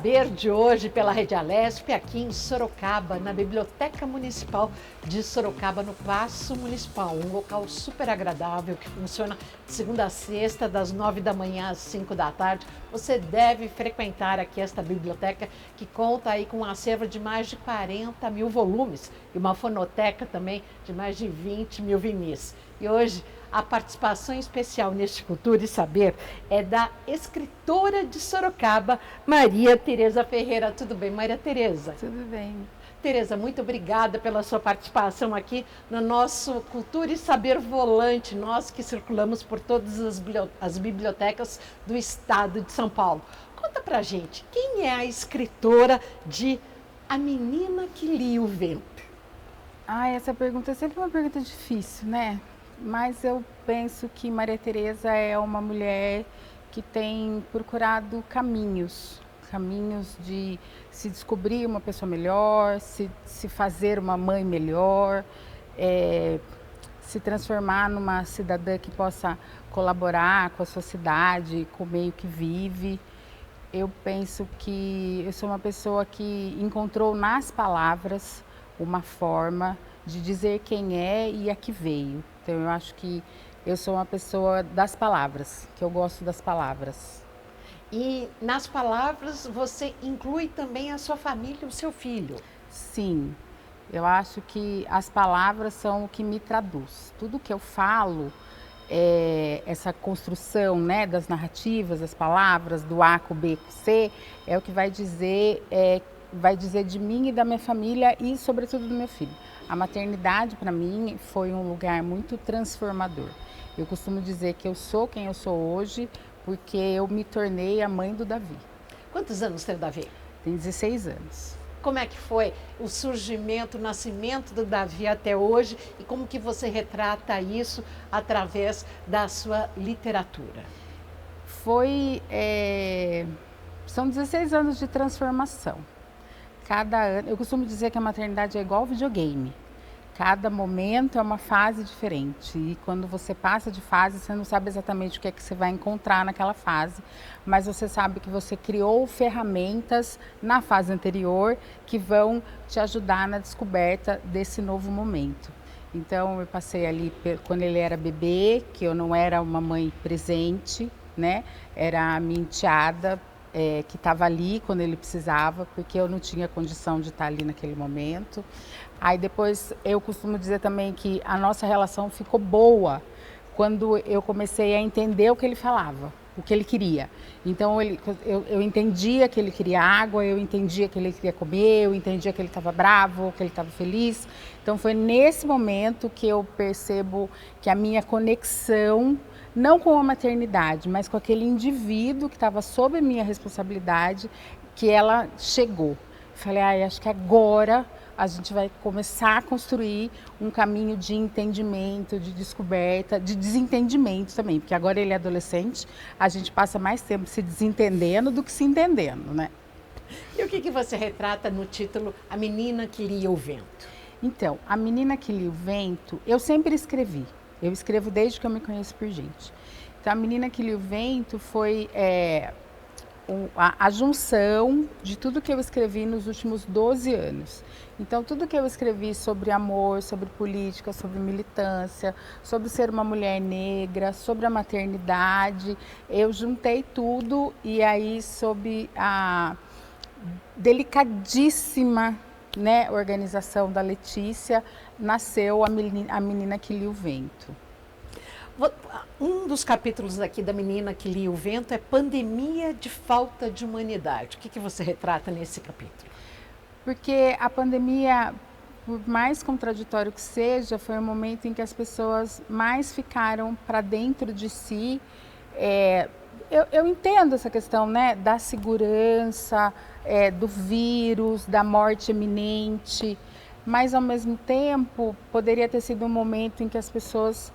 Saber de hoje pela Rede Alesp, aqui em Sorocaba, na Biblioteca Municipal de Sorocaba, no Paço Municipal. Um local super agradável que funciona de segunda a sexta, das 9 da manhã às 5 da tarde. Você deve frequentar aqui esta biblioteca que conta aí com um acervo de mais de 40 mil volumes e uma fonoteca também de mais de 20 mil vinis. E hoje a participação especial neste Cultura e Saber é da escritora de Sorocaba, Maria Tereza Ferreira. Tudo bem, Maria Tereza? Tudo bem. Tereza, muito obrigada pela sua participação aqui no nosso Cultura e Saber Volante, nós que circulamos por todas as bibliotecas do estado de São Paulo. Conta pra gente, quem é a escritora de A Menina que Lia o Vento? Essa pergunta é sempre uma pergunta difícil, né? Mas eu penso que Maria Tereza é uma mulher que tem procurado caminhos de se descobrir uma pessoa melhor, se fazer uma mãe melhor, se transformar numa cidadã que possa colaborar com a sociedade, com o meio que vive. Eu penso que eu sou uma pessoa que encontrou nas palavras uma forma de dizer quem é e a que veio. Então eu acho que eu sou uma pessoa das palavras, que eu gosto das palavras. E nas palavras você inclui também a sua família e o seu filho. Sim, eu acho que as palavras são o que me traduz. Tudo que eu falo, essa construção, né, das narrativas, das palavras, do A com o B com o C, é o que vai dizer de mim e da minha família e sobretudo do meu filho. A maternidade para mim foi um lugar muito transformador. Eu costumo dizer que eu sou quem eu sou hoje porque eu me tornei a mãe do Davi. Quantos anos tem o Davi? Tem 16 anos. Como é que foi o surgimento, o nascimento do Davi até hoje e como que você retrata isso através da sua literatura? São 16 anos de transformação. Cada ano, eu costumo dizer que a maternidade é igual videogame. Cada momento é uma fase diferente e quando você passa de fase, você não sabe exatamente o que é que você vai encontrar naquela fase, mas você sabe que você criou ferramentas na fase anterior que vão te ajudar na descoberta desse novo momento. Então eu passei ali quando ele era bebê, que eu não era uma mãe presente, né? Era a minha enteada, que estava ali quando ele precisava, porque eu não tinha condição de estar ali naquele momento. Aí depois eu costumo dizer também que a nossa relação ficou boa quando eu comecei a entender o que ele falava, o que ele queria. Então eu entendia que ele queria água, eu entendia que ele queria comer, eu entendia que ele estava bravo, que ele estava feliz. Então foi nesse momento que eu percebo que a minha conexão, não com a maternidade, mas com aquele indivíduo que estava sob a minha responsabilidade, que ela chegou. Falei, acho que agora a gente vai começar a construir um caminho de entendimento, de descoberta, de desentendimento também, porque agora ele é adolescente, a gente passa mais tempo se desentendendo do que se entendendo, né? E o que você retrata no título A Menina que Lia o Vento? Então, A Menina que Lia o Vento, eu sempre escrevi. Eu escrevo desde que eu me conheço por gente. Então, A Menina que Lia o Vento foi a junção de tudo que eu escrevi nos últimos 12 anos. Então, tudo que eu escrevi sobre amor, sobre política, sobre militância, sobre ser uma mulher negra, sobre a maternidade, eu juntei tudo e aí sob a delicadíssima, né, organização da Letícia, nasceu a Menina que Lia o Vento. Um dos capítulos aqui da Menina que Lia o Vento é Pandemia de Falta de Humanidade. O que você retrata nesse capítulo? Porque a pandemia, por mais contraditório que seja, foi um momento em que as pessoas mais ficaram para dentro de si. Eu entendo essa questão, né, da segurança, do vírus, da morte iminente, mas ao mesmo tempo poderia ter sido um momento em que as pessoas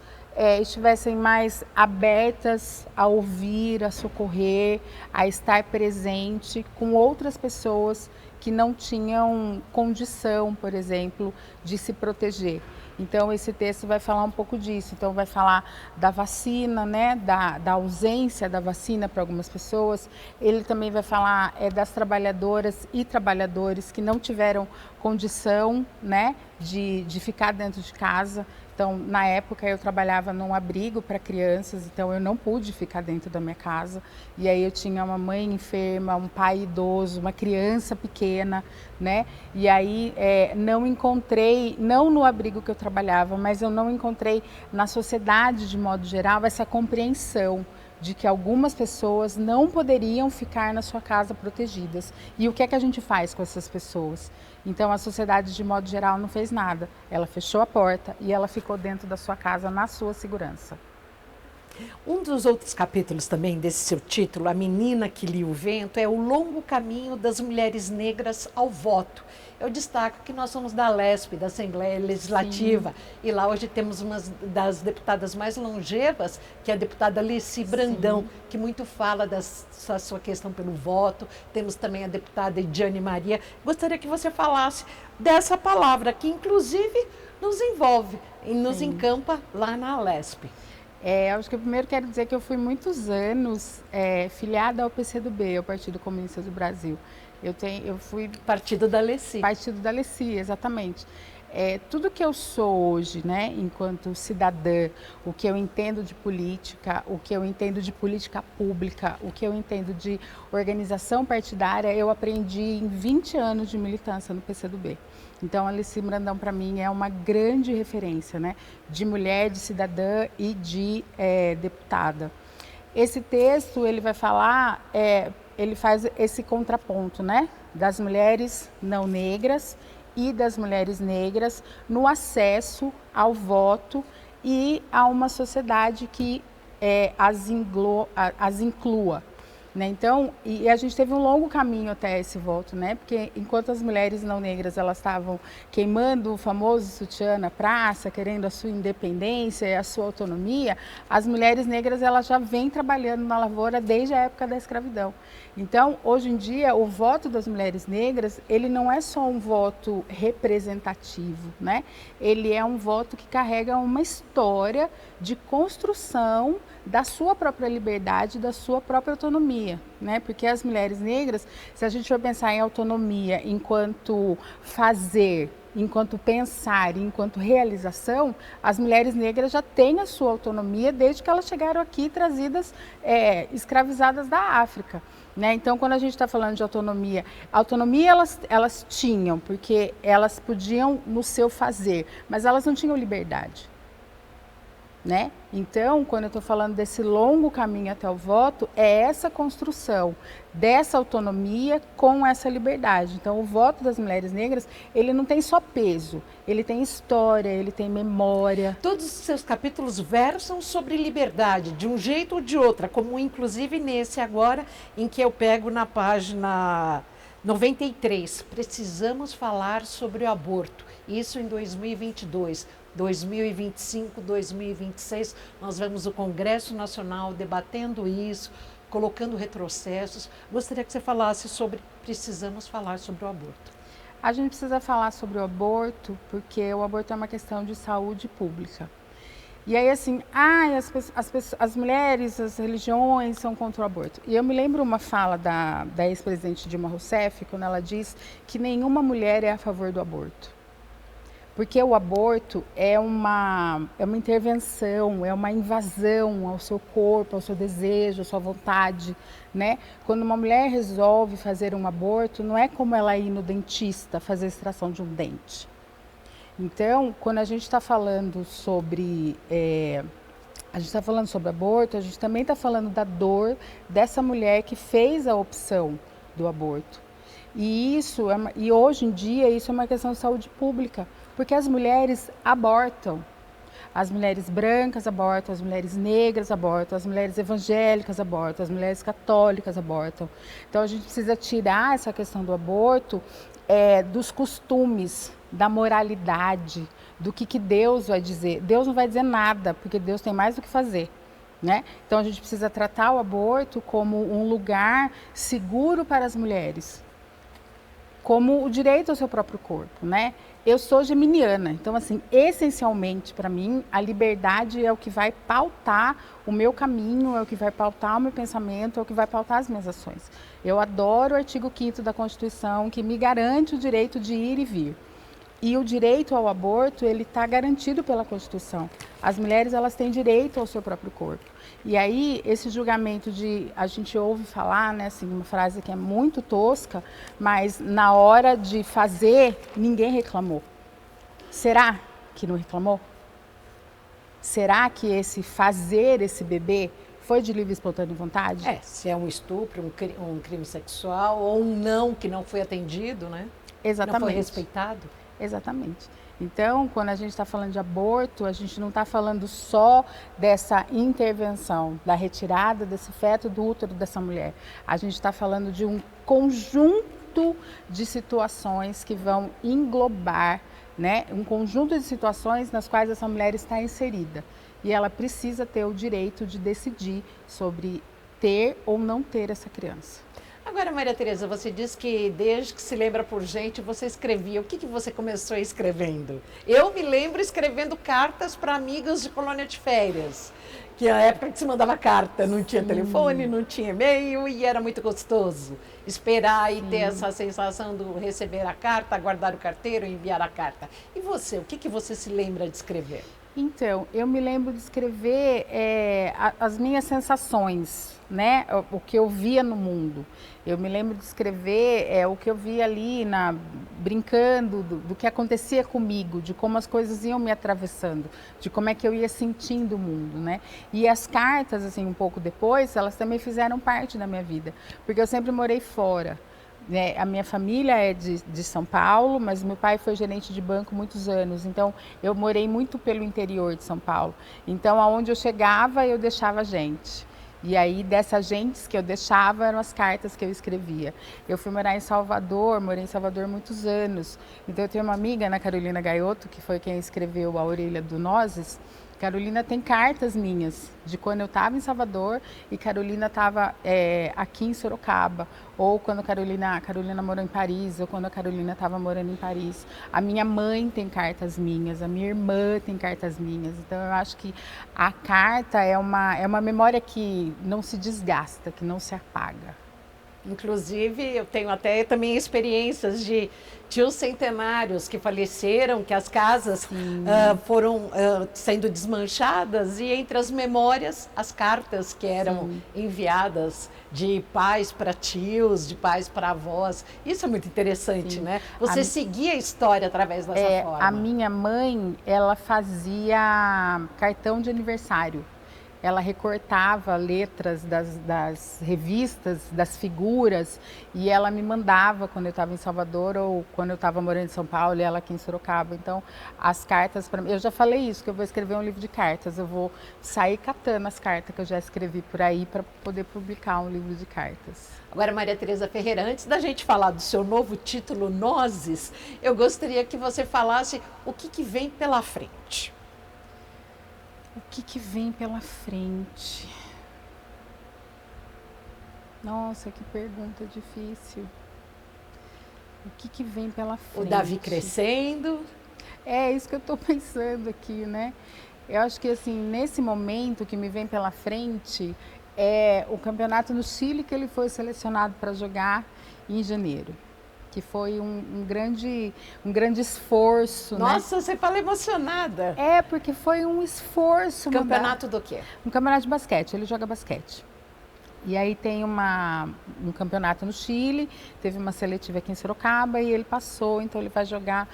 estivessem mais abertas a ouvir, a socorrer, a estar presente com outras pessoas que não tinham condição, por exemplo, de se proteger. Então, esse texto vai falar um pouco disso. Então, vai falar da vacina, né, da ausência da vacina para algumas pessoas. Ele também vai falar das trabalhadoras e trabalhadores que não tiveram condição, né, de ficar dentro de casa. Então, na época, eu trabalhava num abrigo para crianças, então eu não pude ficar dentro da minha casa. E aí eu tinha uma mãe enferma, um pai idoso, uma criança pequena, né? E aí não encontrei, não no abrigo que eu trabalhava, mas eu não encontrei na sociedade, de modo geral, essa compreensão de que algumas pessoas não poderiam ficar na sua casa protegidas. E o que é que a gente faz com essas pessoas? Então, a sociedade, de modo geral, não fez nada. Ela fechou a porta e ela ficou dentro da sua casa, na sua segurança. Um dos outros capítulos também desse seu título, A Menina que Lia o Vento, é o longo caminho das mulheres negras ao voto. Eu destaco que nós somos da LESP, da Assembleia Legislativa, sim, e lá hoje temos uma das deputadas mais longevas, que é a deputada Leci Brandão, sim, que muito fala da sua questão pelo voto. Temos também a deputada Ediane Maria. Gostaria que você falasse dessa palavra, que inclusive nos envolve e nos, sim, encampa lá na LESP. Acho que eu primeiro quero dizer que eu fui muitos anos filiada ao PCdoB, ao Partido Comunista do Brasil. Eu fui... Partido da Leci. Partido da Leci, exatamente. Tudo que eu sou hoje, né, enquanto cidadã, o que eu entendo de política, o que eu entendo de política pública, o que eu entendo de organização partidária, eu aprendi em 20 anos de militância no PCdoB. Então, a Leci Brandão, para mim, é uma grande referência, né, de mulher, de cidadã e de deputada. Esse texto, ele vai falar, ele faz esse contraponto, né, das mulheres não negras e das mulheres negras no acesso ao voto e a uma sociedade que as inclua. Né? Então, e a gente teve um longo caminho até esse voto, né? Porque enquanto as mulheres não negras elas estavam queimando o famoso sutiã na praça, querendo a sua independência e a sua autonomia, as mulheres negras elas já vêm trabalhando na lavoura desde a época da escravidão. Então, hoje em dia, o voto das mulheres negras, ele não é só um voto representativo, né? Ele é um voto que carrega uma história de construção da sua própria liberdade, da sua própria autonomia, né? Porque as mulheres negras, se a gente for pensar em autonomia enquanto fazer, enquanto pensar, enquanto realização, as mulheres negras já têm a sua autonomia desde que elas chegaram aqui trazidas, escravizadas da África. Né? Então, quando a gente está falando de autonomia, autonomia elas tinham, porque elas podiam no seu fazer, mas elas não tinham liberdade. Né? Então, quando eu estou falando desse longo caminho até o voto, é essa construção dessa autonomia com essa liberdade. Então, o voto das mulheres negras, ele não tem só peso, ele tem história, ele tem memória. Todos os seus capítulos versam sobre liberdade, de um jeito ou de outra, como inclusive nesse agora, em que eu pego na página 93. Precisamos falar sobre o aborto, isso em 2022. 2025, 2026, nós vemos o Congresso Nacional debatendo isso, colocando retrocessos. Gostaria que você falasse sobre, precisamos falar sobre o aborto. A gente precisa falar sobre o aborto porque o aborto é uma questão de saúde pública. E aí assim, as mulheres, as religiões são contra o aborto. E eu me lembro uma fala da ex-presidente Dilma Rousseff, quando ela diz que nenhuma mulher é a favor do aborto. Porque o aborto é uma intervenção, é uma invasão ao seu corpo, ao seu desejo, à sua vontade, né? Quando uma mulher resolve fazer um aborto, não é como ela ir no dentista fazer a extração de um dente. Então, quando a gente está falando sobre aborto, a gente também está falando da dor dessa mulher que fez a opção do aborto. E hoje em dia isso é uma questão de saúde pública. Porque as mulheres abortam, as mulheres brancas abortam, as mulheres negras abortam, as mulheres evangélicas abortam, as mulheres católicas abortam. Então a gente precisa tirar essa questão do aborto dos costumes, da moralidade, do que Deus vai dizer. Deus não vai dizer nada, porque Deus tem mais do que fazer. Né? Então a gente precisa tratar o aborto como um lugar seguro para as mulheres. como o direito ao seu próprio corpo, né? Eu sou geminiana, então assim, essencialmente para mim, a liberdade é o que vai pautar o meu caminho, é o que vai pautar o meu pensamento, é o que vai pautar as minhas ações. Eu adoro o artigo 5º da Constituição, que me garante o direito de ir e vir. E o direito ao aborto, ele está garantido pela Constituição. As mulheres, elas têm direito ao seu próprio corpo. E aí, esse julgamento a gente ouve falar, né, assim, uma frase que é muito tosca, mas na hora de fazer, ninguém reclamou. Será que não reclamou? Será que esse fazer esse bebê foi de livre e espontânea vontade? Se é um estupro, um crime sexual, ou um não que não foi atendido, né? Exatamente. Não foi respeitado. Exatamente. Então, quando a gente está falando de aborto, a gente não está falando só dessa intervenção, da retirada desse feto do útero dessa mulher. A gente está falando de um conjunto de situações que vão englobar, né, um conjunto de situações nas quais essa mulher está inserida. E ela precisa ter o direito de decidir sobre ter ou não ter essa criança. Agora, Maria Tereza, você diz que desde que se lembra por gente, você escrevia. O que você começou escrevendo? Eu me lembro escrevendo cartas para amigos de colônia de férias, que é a época que se mandava carta, não tinha telefone, não tinha e-mail e era muito gostoso esperar e ter essa sensação do receber a carta, guardar o carteiro e enviar a carta. E você, o que você se lembra de escrever? Então, eu me lembro de escrever as minhas sensações, né? O que eu via no mundo. Eu me lembro de escrever o que eu via ali, brincando, do que acontecia comigo, de como as coisas iam me atravessando, de como é que eu ia sentindo o mundo, né? E as cartas, assim, um pouco depois, elas também fizeram parte da minha vida, porque eu sempre morei fora. A minha família é de São Paulo, mas meu pai foi gerente de banco muitos anos, então eu morei muito pelo interior de São Paulo. Então, aonde eu chegava, eu deixava gente. E aí, dessas gentes que eu deixava, eram as cartas que eu escrevia. Eu fui morar em Salvador, morei em Salvador muitos anos. Então, eu tenho uma amiga, Ana Carolina Gaioto, que foi quem escreveu A Orelha do Nozes. Carolina tem cartas minhas de quando eu estava em Salvador e Carolina estava aqui em Sorocaba, ou quando a Carolina morou em Paris, ou quando a Carolina estava morando em Paris. A minha mãe tem cartas minhas, a minha irmã tem cartas minhas. Então eu acho que a carta é uma memória que não se desgasta, que não se apaga. Inclusive, eu tenho até também experiências de tios centenários que faleceram, que as casas foram sendo desmanchadas e entre as memórias, as cartas que eram enviadas de pais para tios, de pais para avós. Isso é muito interessante, né? Você seguia a história através dessa forma. A minha mãe, ela fazia cartão de aniversário. Ela recortava letras das revistas, das figuras, e ela me mandava quando eu estava em Salvador ou quando eu estava morando em São Paulo e ela aqui em Sorocaba. Então, as cartas para mim, eu já falei isso, que eu vou escrever um livro de cartas, eu vou sair catando as cartas que eu já escrevi por aí para poder publicar um livro de cartas. Agora, Maria Tereza Ferreira, antes da gente falar do seu novo título, Nozes, eu gostaria que você falasse o que vem pela frente. O que vem pela frente? Nossa, que pergunta difícil. O que vem pela frente? O Davi crescendo. É isso que eu estou pensando aqui, né? Eu acho que assim, nesse momento que me vem pela frente é o campeonato no Chile, que ele foi selecionado para jogar em janeiro. Que foi um grande esforço. Nossa, né? Você fala emocionada. Porque foi um esforço. Campeonato do quê? Um campeonato de basquete, ele joga basquete. E aí tem um campeonato no Chile, teve uma seletiva aqui em Sorocaba e ele passou, então ele vai jogar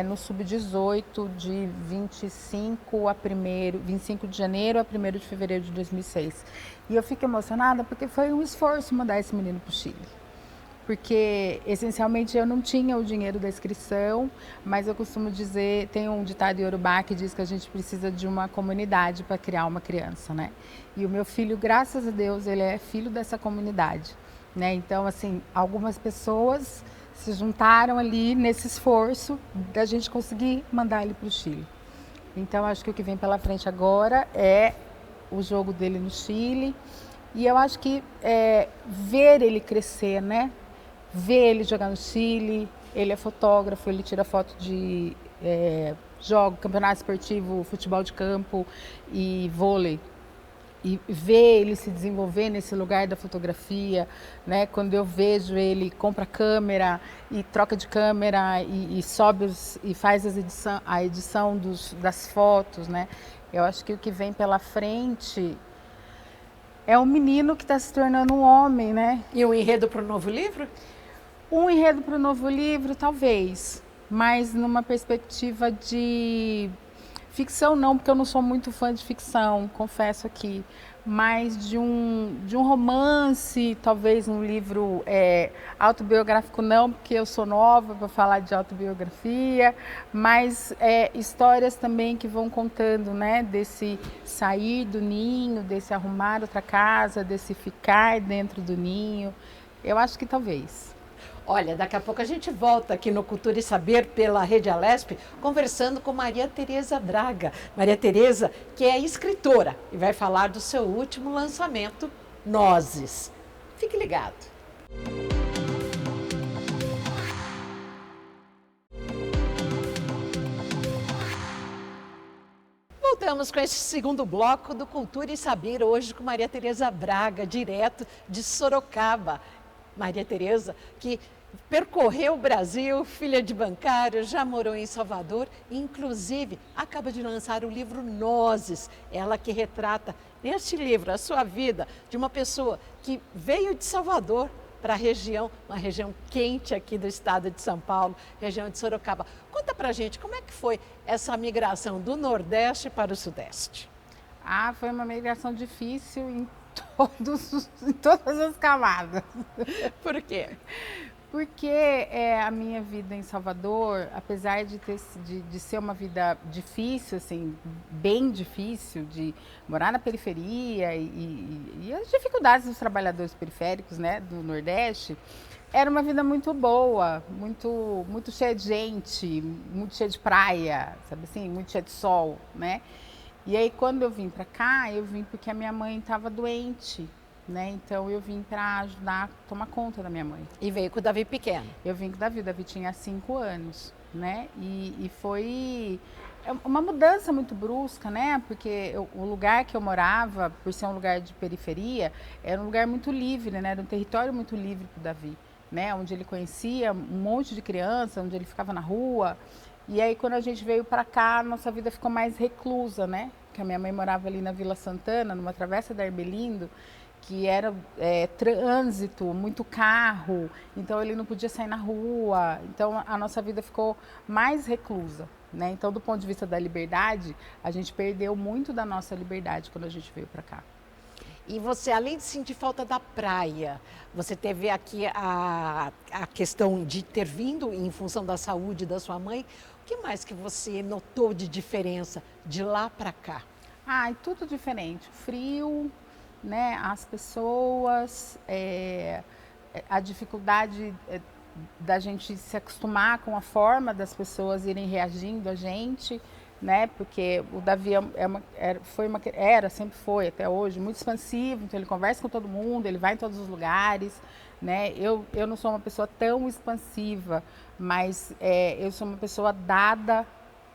no Sub-18 de 25 de janeiro a 1º de fevereiro de 2006. E eu fico emocionada porque foi um esforço mandar esse menino para o Chile. Porque, essencialmente, eu não tinha o dinheiro da inscrição, mas eu costumo dizer, tem um ditado iorubá que diz que a gente precisa de uma comunidade para criar uma criança, né? E o meu filho, graças a Deus, ele é filho dessa comunidade, né? Então, assim, algumas pessoas se juntaram ali nesse esforço da gente conseguir mandar ele para o Chile. Então, acho que o que vem pela frente agora é o jogo dele no Chile. E eu acho que ver ele crescer, né? ver ele jogar no Chile. Ele é fotógrafo, ele tira foto de jogo, campeonato esportivo, futebol de campo e vôlei. E ver ele se desenvolver nesse lugar da fotografia, né? Quando eu vejo ele compra câmera e troca de câmera e sobe e faz a edição das fotos, né? Eu acho que o que vem pela frente é um menino que está se tornando um homem, né? E o enredo para o novo livro? Um enredo para o novo livro, talvez, mas numa perspectiva de ficção não, porque eu não sou muito fã de ficção, confesso aqui, mas de um romance, talvez um livro autobiográfico não, porque eu sou nova para falar de autobiografia, mas histórias também que vão contando, né, desse sair do ninho, desse arrumar outra casa, desse ficar dentro do ninho. Eu acho que talvez. Olha, daqui a pouco a gente volta aqui no Cultura e Saber pela Rede Alesp, conversando com Maria Tereza Braga. Maria Tereza, que é escritora e vai falar do seu último lançamento, Nozes. Fique ligado. Voltamos com esse segundo bloco do Cultura e Saber, hoje com Maria Tereza Braga, direto de Sorocaba. Maria Tereza, que percorreu o Brasil, filha de bancário, já morou em Salvador, inclusive acaba de lançar o livro Nozes. Ela que retrata neste livro a sua vida de uma pessoa que veio de Salvador para a região, uma região quente aqui do estado de São Paulo, região de Sorocaba. Conta pra gente como é que foi essa migração do Nordeste para o Sudeste. Foi uma migração difícil em todas as camadas. Por quê? Porque a minha vida em Salvador, apesar de ser uma vida difícil, assim, bem difícil, de morar na periferia e as dificuldades dos trabalhadores periféricos, né, do Nordeste, era uma vida muito boa, muito cheia de gente, muito cheia de praia, sabe assim, muito cheia de sol, né? E aí quando eu vim para cá, eu vim porque a minha mãe estava doente, né? Então eu vim para ajudar a tomar conta da minha mãe. E veio com o Davi pequeno? Eu vim com o Davi tinha 5 anos, né? E foi uma mudança muito brusca, né? Porque o lugar que eu morava, por ser um lugar de periferia, era um lugar muito livre, né? Era um território muito livre para o Davi, né? Onde ele conhecia um monte de criança, onde ele ficava na rua. E aí quando a gente veio para cá, a nossa vida ficou mais reclusa, né? Porque a minha mãe morava ali na Vila Santana, numa travessa da Armelindo, que era trânsito, muito carro, então ele não podia sair na rua, então a nossa vida ficou mais reclusa, né? Então do ponto de vista da liberdade, a gente perdeu muito da nossa liberdade quando a gente veio para cá. E você, além de sentir falta da praia, você teve aqui a questão de ter vindo em função da saúde da sua mãe. O que mais que você notou de diferença de lá para cá? E tudo diferente. Frio, né? As pessoas, a dificuldade da gente se acostumar com a forma das pessoas irem reagindo a gente, né? Porque o Davi sempre foi até hoje muito expansivo, então ele conversa com todo mundo, ele vai em todos os lugares, né? Eu não sou uma pessoa tão expansiva, mas eu sou uma pessoa dada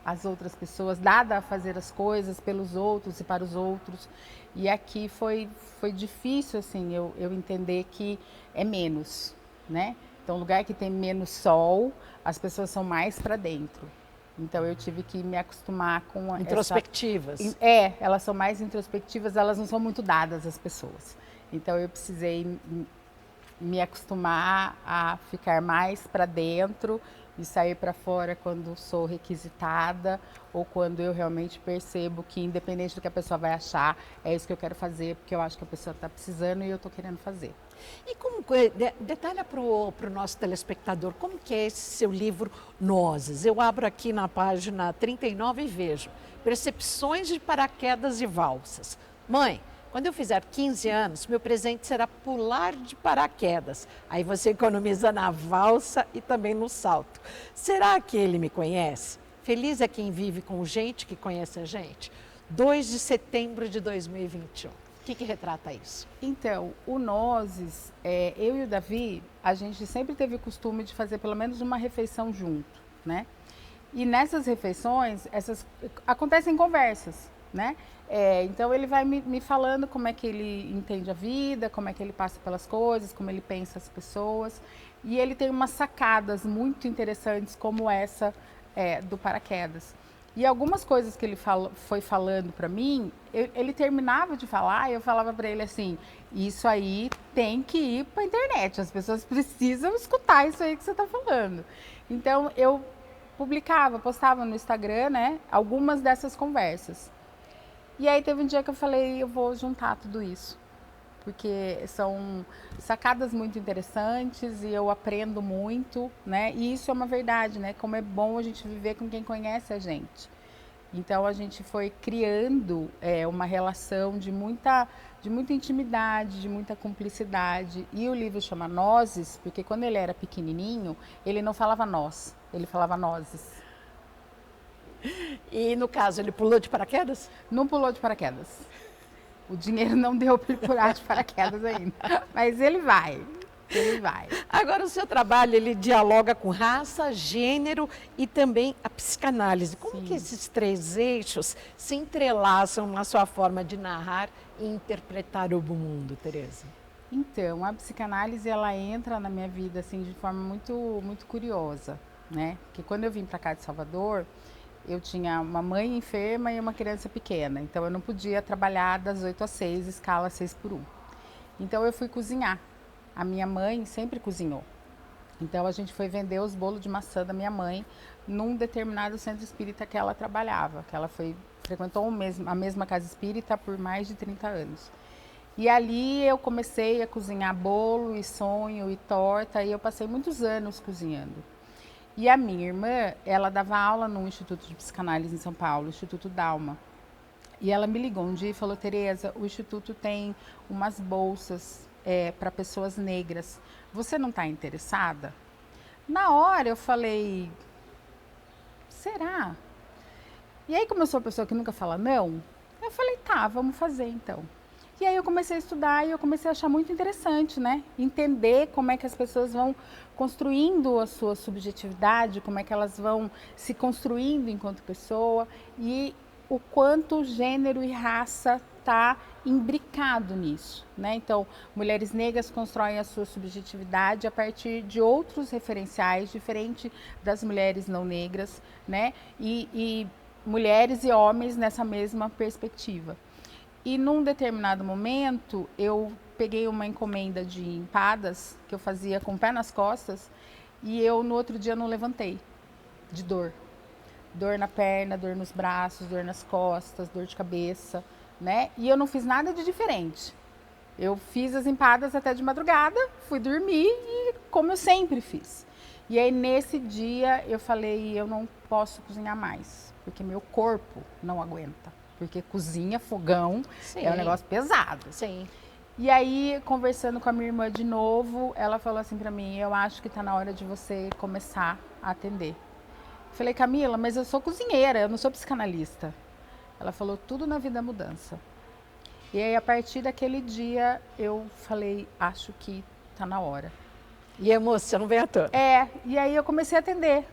às outras pessoas, dada a fazer as coisas pelos outros e para os outros. E aqui foi difícil assim eu entender que é menos, né? Então, lugar que tem menos sol, as pessoas são mais para dentro. Então eu tive que me acostumar com introspectivas. Elas são mais introspectivas, elas não são muito dadas às pessoas. Então eu precisei me acostumar a ficar mais para dentro e sair para fora quando sou requisitada ou quando eu realmente percebo que, independente do que a pessoa vai achar, é isso que eu quero fazer, porque eu acho que a pessoa está precisando e eu estou querendo fazer. E como detalha para o nosso telespectador, como que é esse seu livro Nozes? Eu abro aqui na página 39 e vejo Percepções de paraquedas e valsas. Mãe, quando eu fizer 15 anos, meu presente será pular de paraquedas. Aí você economiza na valsa e também no salto. Será que ele me conhece? Feliz é quem vive com gente que conhece a gente. 2 de setembro de 2021. que retrata isso? Então, o Nozes, eu e o Davi, a gente sempre teve o costume de fazer pelo menos uma refeição junto, né? E nessas refeições, acontecem conversas, né? Então ele vai me falando como é que ele entende a vida, como é que ele passa pelas coisas, como ele pensa as pessoas. E ele tem umas sacadas muito interessantes, como essa do paraquedas. E algumas coisas que ele foi falando para mim, ele terminava de falar e eu falava para ele assim, isso aí tem que ir para a internet, as pessoas precisam escutar isso aí que você está falando. Então eu postava no Instagram, né, algumas dessas conversas. E aí teve um dia que eu falei, eu vou juntar tudo isso, porque são sacadas muito interessantes e eu aprendo muito, né? E isso é uma verdade, né? Como é bom a gente viver com quem conhece a gente. Então a gente foi criando uma relação de muita intimidade, de muita cumplicidade. E o livro chama Nozes, porque quando ele era pequenininho, ele não falava nós, ele falava nozes. E no caso, ele pulou de paraquedas? Não pulou de paraquedas. O dinheiro não deu para ele pular de paraquedas ainda. Mas ele vai. Ele vai. Agora, o seu trabalho, ele dialoga com raça, gênero e também a psicanálise. Como que esses três eixos se entrelaçam na sua forma de narrar e interpretar o mundo, Tereza? Então, a psicanálise, ela entra na minha vida, assim, de forma muito, muito curiosa, né? Porque quando eu vim para cá de Salvador, eu tinha uma mãe enferma e uma criança pequena. Então, eu não podia trabalhar das 8 às 6, escala 6x1. Então, eu fui cozinhar. A minha mãe sempre cozinhou. Então a gente foi vender os bolos de maçã da minha mãe num determinado centro espírita que ela trabalhava, que ela frequentou a mesma casa espírita por mais de 30 anos. E ali eu comecei a cozinhar bolo e sonho e torta e eu passei muitos anos cozinhando. E a minha irmã, ela dava aula num instituto de psicanálise em São Paulo, o Instituto Dalma. E ela me ligou um dia e falou, Tereza, o instituto tem umas bolsas para pessoas negras. Você não está interessada? Na hora eu falei, será? E aí, como eu sou uma pessoa que nunca fala não, eu falei, tá, vamos fazer então. E aí eu comecei a estudar e eu comecei a achar muito interessante, né? Entender como é que as pessoas vão construindo a sua subjetividade, como é que elas vão se construindo enquanto pessoa e o quanto gênero e raça está imbricado nisso, né? Então, mulheres negras constroem a sua subjetividade a partir de outros referenciais, diferente das mulheres não negras, né? E mulheres e homens nessa mesma perspectiva. E num determinado momento, eu peguei uma encomenda de empadas, que eu fazia com o pé nas costas, e eu no outro dia não levantei, de dor. Dor na perna, dor nos braços, dor nas costas, dor de cabeça, né? E eu não fiz nada de diferente. Eu fiz as empadas até de madrugada, fui dormir e como eu sempre fiz. E aí nesse dia eu falei, eu não posso cozinhar mais, porque meu corpo não aguenta. Porque cozinha, fogão, é um negócio pesado. Sim. E aí, conversando com a minha irmã de novo, ela falou assim pra mim, eu acho que tá na hora de você começar a atender. Falei, Camila, mas eu sou cozinheira, eu não sou psicanalista. Ela falou, tudo na vida é mudança. E aí, a partir daquele dia, eu falei, acho que tá na hora. E a emoção veio à tona. E aí eu comecei a atender.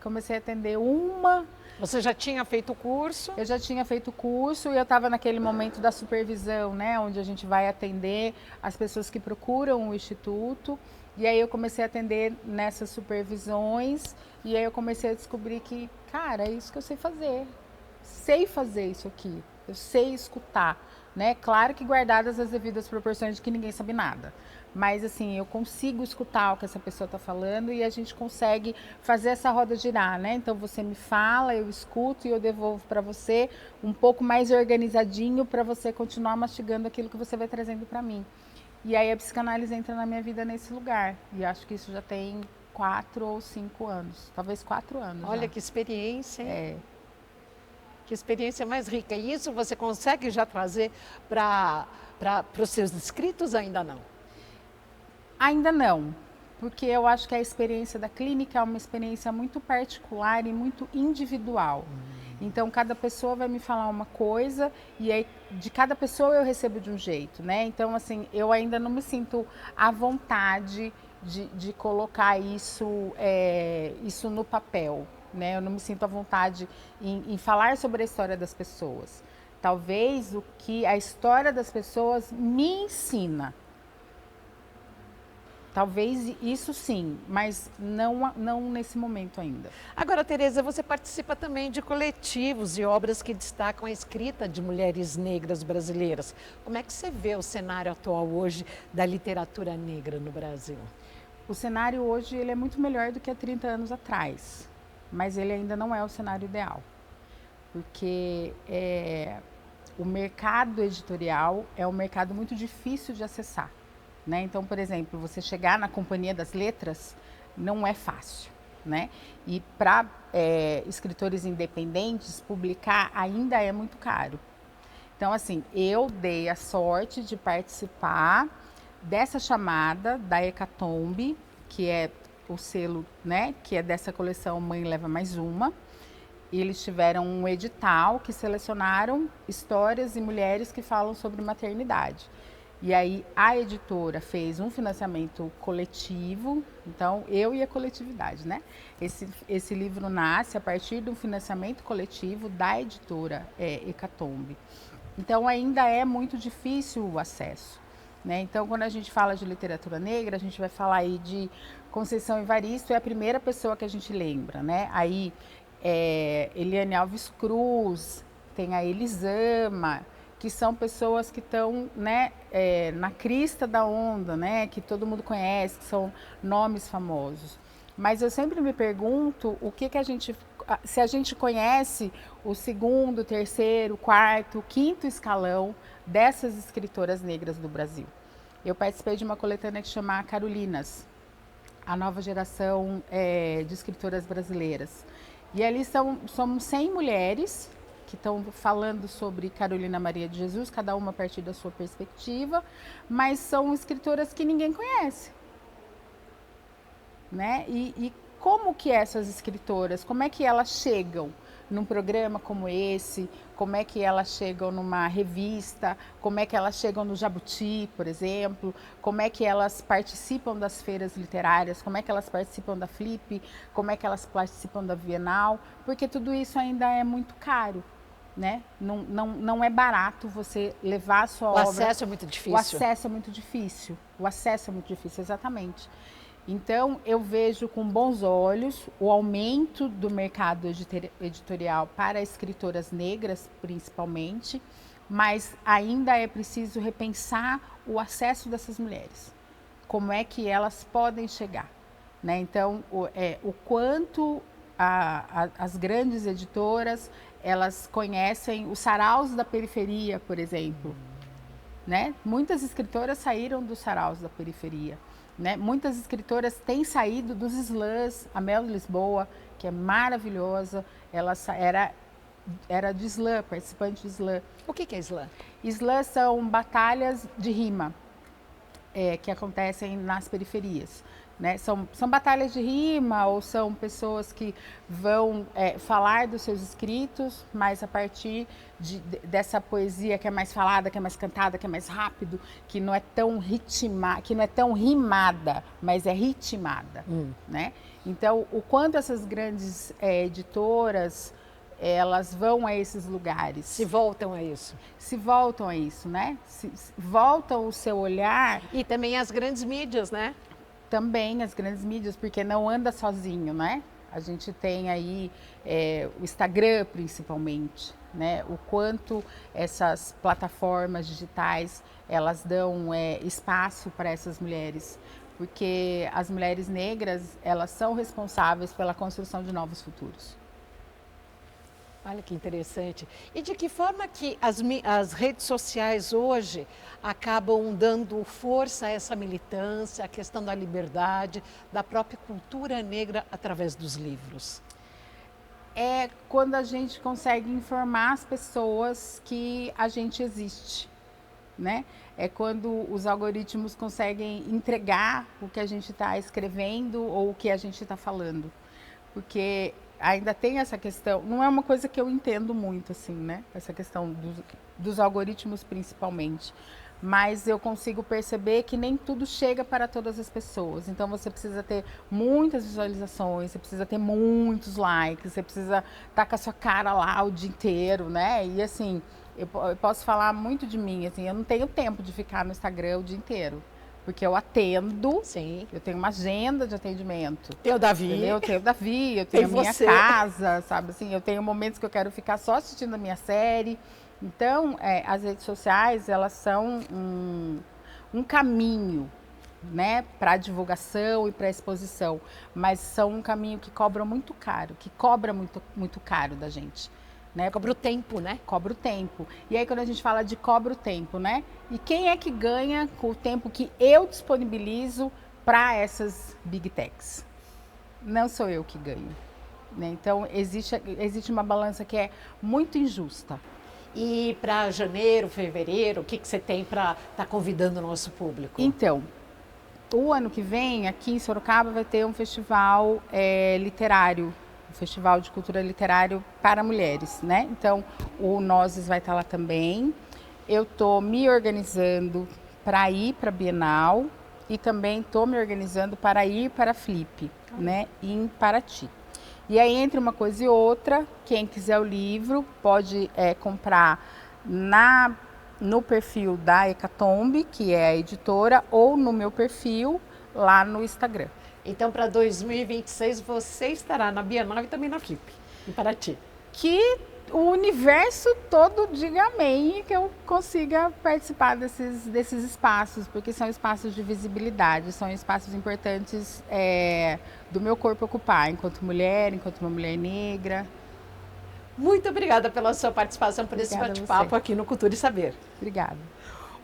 Comecei a atender uma... Você já tinha feito o curso? Eu já tinha feito o curso e eu estava naquele momento da supervisão, né? Onde a gente vai atender as pessoas que procuram o instituto. E aí eu comecei a atender nessas supervisões e aí eu comecei a descobrir que, cara, é isso que eu sei fazer. Sei fazer isso aqui. Eu sei escutar, né? Claro que guardadas as devidas proporções de que ninguém sabe nada. Mas assim, eu consigo escutar o que essa pessoa está falando e a gente consegue fazer essa roda girar, né? Então você me fala, eu escuto e eu devolvo para você um pouco mais organizadinho para você continuar mastigando aquilo que você vai trazendo para mim. E aí a psicanálise entra na minha vida nesse lugar. E acho que isso já tem 4 ou 5 anos, talvez 4 anos. Olha já. Que experiência, hein? Que experiência mais rica. E isso você consegue já trazer para os seus inscritos? Ainda não? Ainda não, porque eu acho que a experiência da clínica é uma experiência muito particular e muito individual. Então, cada pessoa vai me falar uma coisa e aí de cada pessoa eu recebo de um jeito, né? Então, assim, eu ainda não me sinto à vontade de colocar isso no papel, né? Eu não me sinto à vontade em falar sobre a história das pessoas. Talvez o que a história das pessoas me ensina. Talvez isso sim, mas não nesse momento ainda. Agora, Tereza, você participa também de coletivos e obras que destacam a escrita de mulheres negras brasileiras. Como é que você vê o cenário atual hoje da literatura negra no Brasil? O cenário hoje ele é muito melhor do que há 30 anos atrás, mas ele ainda não é o cenário ideal, porque o mercado editorial é um mercado muito difícil de acessar. Né? Então, por exemplo, você chegar na Companhia das Letras não é fácil, né? E para escritores independentes, publicar ainda é muito caro. Então, assim, eu dei a sorte de participar dessa chamada da Hecatombe, que é o selo, né? Que é dessa coleção Mãe Leva Mais Uma. E eles tiveram um edital que selecionaram histórias e mulheres que falam sobre maternidade. E aí a editora fez um financiamento coletivo, então eu e a coletividade, né? Esse livro nasce a partir de um financiamento coletivo da editora Hecatombe. Então ainda é muito difícil o acesso, né? Então quando a gente fala de literatura negra, a gente vai falar aí de Conceição Evaristo, é a primeira pessoa que a gente lembra, né? Aí Eliane Alves Cruz, tem a Elisama, que são pessoas que estão, né, na crista da onda, né, que todo mundo conhece, que são nomes famosos. Mas eu sempre me pergunto se a gente conhece o segundo, terceiro, quarto, quinto escalão dessas escritoras negras do Brasil. Eu participei de uma coletânea que chama Carolinas, a nova geração de escritoras brasileiras. E ali somos 100 mulheres que estão falando sobre Carolina Maria de Jesus, cada uma a partir da sua perspectiva, mas são escritoras que ninguém conhece, né? E como que essas escritoras, como é que elas chegam num programa como esse, como é que elas chegam numa revista, como é que elas chegam no Jabuti, por exemplo, como é que elas participam das feiras literárias, como é que elas participam da Flip, como é que elas participam da Bienal, porque tudo isso ainda é muito caro. Né? Não é barato você levar a sua obra. O acesso é muito difícil. O acesso é muito difícil. O acesso é muito difícil, exatamente. Então, eu vejo com bons olhos o aumento do mercado editorial para escritoras negras, principalmente, mas ainda é preciso repensar o acesso dessas mulheres. Como é que elas podem chegar? Né? Então, o quanto as grandes editoras elas conhecem os saraus da periferia, por exemplo. Né? Muitas escritoras saíram dos saraus da periferia. Né? Muitas escritoras têm saído dos slams. A Mel Lisboa, que é maravilhosa, ela era de slam, participante de slam. O que é slam? Slam são batalhas de rima que acontecem nas periferias. Né? São batalhas de rima ou são pessoas que vão falar dos seus escritos, mas a partir dessa poesia que é mais falada, que é mais cantada, que é mais rápido, que não é tão rimada, mas é ritmada. Né? Então, o quanto essas grandes editoras elas vão a esses lugares. Se voltam a isso. Se voltam a isso, né? Voltam o seu olhar. E também as grandes mídias, né? Também as grandes mídias, porque não anda sozinho, né? A gente tem aí o Instagram, principalmente, né? O quanto essas plataformas digitais, elas dão espaço para essas mulheres. Porque as mulheres negras, elas são responsáveis pela construção de novos futuros. Olha que interessante. E de que forma que as redes sociais hoje acabam dando força a essa militância, a questão da liberdade, da própria cultura negra através dos livros? É quando a gente consegue informar as pessoas que a gente existe, né? É quando os algoritmos conseguem entregar o que a gente está escrevendo ou o que a gente está falando. Porque ainda tem essa questão, não é uma coisa que eu entendo muito, assim, né? Essa questão dos algoritmos principalmente. Mas eu consigo perceber que nem tudo chega para todas as pessoas. Então você precisa ter muitas visualizações, você precisa ter muitos likes, você precisa estar com a sua cara lá o dia inteiro, né? E assim, eu posso falar muito de mim, assim, eu não tenho tempo de ficar no Instagram o dia inteiro. Porque eu atendo, Sim. eu tenho uma agenda de atendimento. Tem o Davi. Entendeu? Eu tenho o Davi, eu tenho a minha você. casa, sabe assim? Eu tenho momentos que eu quero ficar só assistindo a minha série. Então, as redes sociais, elas são um caminho, né, para divulgação e para exposição, mas são um caminho que cobra muito caro, que cobra muito, muito caro da gente. Né? Cobra o tempo, né? Cobra o tempo. E aí quando a gente fala de cobra o tempo, né? E quem é que ganha com o tempo que eu disponibilizo para essas big techs? Não sou eu que ganho. Né? Então existe uma balança que é muito injusta. E para janeiro, fevereiro, o que você tem para estar convidando o nosso público? Então, o ano que vem, aqui em Sorocaba, vai ter um festival literário, um festival de cultura literário para mulheres, né? Então, o Nozes vai estar lá também. Eu estou me organizando para ir para a Bienal e também estou me organizando para ir para a Flip, né? Em Paraty. E aí, entre uma coisa e outra, quem quiser o livro pode comprar no perfil da Hecatombe, que é a editora, ou no meu perfil lá no Instagram. Então, para 2026, você estará na Bienal e também na Flip, em Paraty. Que o universo todo diga amém e que eu consiga participar desses espaços, porque são espaços de visibilidade, são espaços importantes do meu corpo ocupar, enquanto uma mulher negra. Muito obrigada pela sua participação, por esse bate-papo aqui no Cultura e Saber. Obrigada.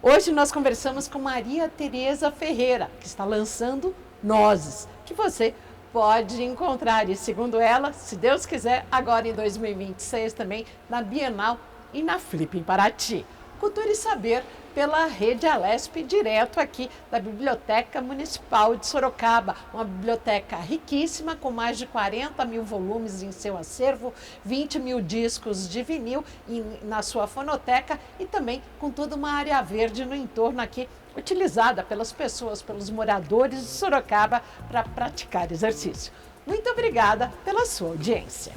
Hoje nós conversamos com Maria Tereza Ferreira, que está lançando Nozes, que você pode encontrar, e segundo ela, se Deus quiser, agora em 2026 também, na Bienal e na Flip em Paraty. Cultura e Saber pela Rede Alesp, direto aqui da Biblioteca Municipal de Sorocaba. Uma biblioteca riquíssima, com mais de 40 mil volumes em seu acervo, 20 mil discos de vinil na sua fonoteca e também com toda uma área verde no entorno aqui, utilizada pelas pessoas, pelos moradores de Sorocaba para praticar exercício. Muito obrigada pela sua audiência.